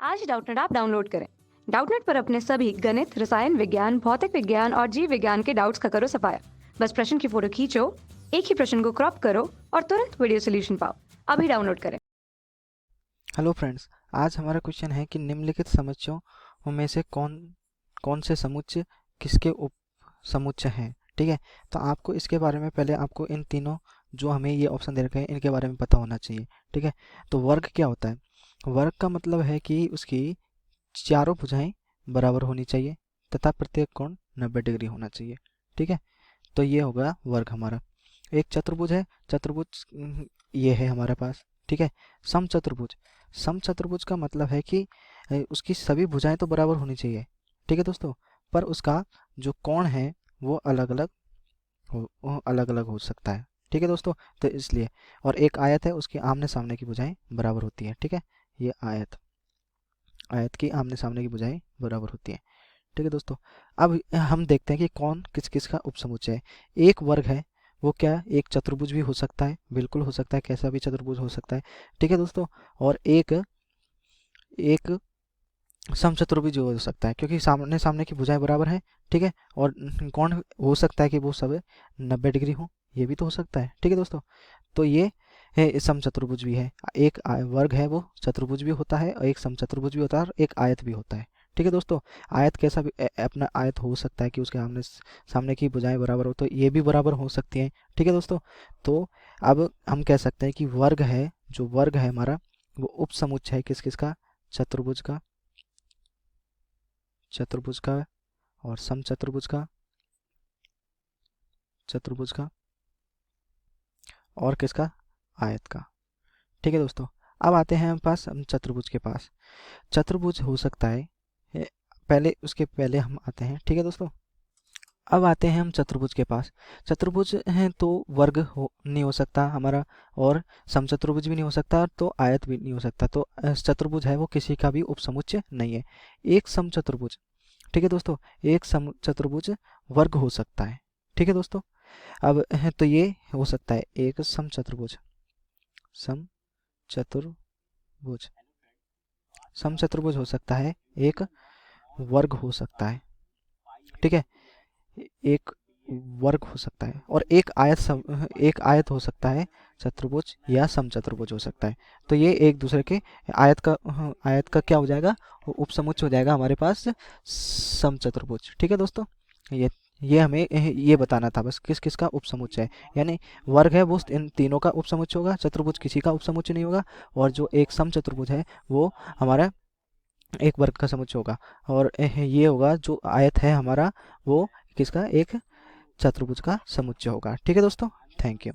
आज ही Doubtnut app download करें। Doubtnut पर अपने सभी गणित, रसायन विज्ञान, भौतिक विज्ञान और जीव विज्ञान के डाउट्स का करो सफाया। बस प्रश्न की फोटो खींचो, एक ही प्रश्न को क्रॉप करो और तुरंत वीडियो सोल्यूशन पाओ। अभी डाउनलोड करें। हेलो फ्रेंड्स, आज हमारा क्वेश्चन है कि निम्नलिखित समुच्चयों में से कौन कौन से समुच्चय किसके उप समुच्चय हैं। ठीक है, तो आपको इसके बारे में पहले आपको इन तीनों जो हमें ये ऑप्शन दे रखे हैं इनके बारे में पता होना चाहिए। ठीक है, तो वर्ग क्या होता है? वर्ग का मतलब है कि उसकी चारों भुजाएं बराबर होनी चाहिए तथा प्रत्येक कोण 90 डिग्री होना चाहिए। ठीक है, तो ये होगा वर्ग हमारा। एक चतुर्भुज है, चतुर्भुज ये है हमारे पास। ठीक है, समचतुर्भुज, समचतुर्भुज का मतलब है कि उसकी सभी भुजाएं तो बराबर होनी चाहिए। ठीक है दोस्तों, पर उसका जो कोण है वो अलग अलग हो सकता है। ठीक है दोस्तों, तो इसलिए। और एक आयत है, उसकी आमने सामने की भुजाएं बराबर होती है। ठीक है, ये आयत आयत की आमने सामने की भुजाएं बराबर होती है। ठीक है दोस्तों, अब हम देखते हैं कि कौन किस किस का उपसमुच्चय है। एक वर्ग है, वो क्या एक चतुर्भुज भी हो सकता है, बिल्कुल हो सकता है, कैसा भी चतुर्भुज हो सकता है। ठीक है दोस्तों, और एक एक समचतुर्भुज हो सकता है क्योंकि सामने सामने की भुजाएं बराबर हैं। ठीक है, और कौन हो सकता है कि वो सब 90 डिग्री हो, ये भी तो हो सकता है। ठीक है दोस्तों, तो ये है समचतुर्भुज भी है। एक वर्ग है वो चतुर्भुज भी होता है, और एक समचतुर्भुज भी होता है, और एक आयत भी होता है। ठीक है दोस्तों, आयत कैसा भी अपना आयत हो सकता है कि उसके आमने सामने की भुजाएं बराबर हो, तो ये भी बराबर हो सकती हैं। ठीक है दोस्तों, तो अब हम कह सकते हैं कि वर्ग है, जो वर्ग है हमारा वो उपसमुच्चय है किस किस का? चतुर्भुज का, चतुर्भुज का और समचतुर्भुज का, चतुर्भुज का और किसका? आयत का। ठीक है दोस्तों, अब आते हैं हम चतुर्भुज के पास। चतुर्भुज हो सकता है पहले उसके पहले हम आते हैं। ठीक है दोस्तों, अब आते हैं हम चतुर्भुज के पास। चतुर्भुज है तो वर्ग नहीं हो सकता हमारा, और समचतुर्भुज भी नहीं हो सकता, तो आयत भी नहीं हो सकता। तो चतुर्भुज है वो किसी का भी उपसमुच्चय नहीं है। एक समचतुर्भुज, ठीक है दोस्तों, एक समचतुर्भुज वर्ग हो सकता है। ठीक है दोस्तों, अब तो ये हो सकता है एक समचतुर्भुज, समचतुर्भुज, समचतुर्भुज हो सकता है, एक वर्ग हो सकता है। ठीक है, एक वर्ग हो सकता है, और एक आयत हो सकता है, चतुर्भुज या समचतुर्भुज हो सकता है। तो ये एक दूसरे के आयत का क्या हो जाएगा? उपसमुच्चय हो जाएगा हमारे पास समचतुर्भुज। ठीक है दोस्तों, ये हमें ये बताना था बस किस किस का उपसमुच्चय है। यानी वर्ग है वो इन तीनों का उपसमुच्चय होगा, चतुर्भुज किसी का उपसमुच्चय नहीं होगा, और जो एक समचतुर्भुज है वो हमारा एक वर्ग का समुच्चय होगा, और ये होगा जो आयत है हमारा वो किसका? एक चतुर्भुज का समुच्चय होगा। ठीक है दोस्तों, थैंक यू।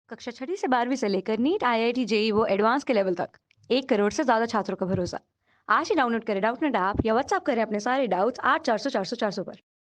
कक्षा 6 से 12वीं से लेकर नीट, IIT, JEE वो एडवांस के लेवल तक 1 करोड़ से ज्यादा छात्रों का भरोसा। आज ही डाउनलोड करें डाउटनेट ऐप या व्हाट्सएप करें अपने सारे डाउट्स 8400 400 400 पर।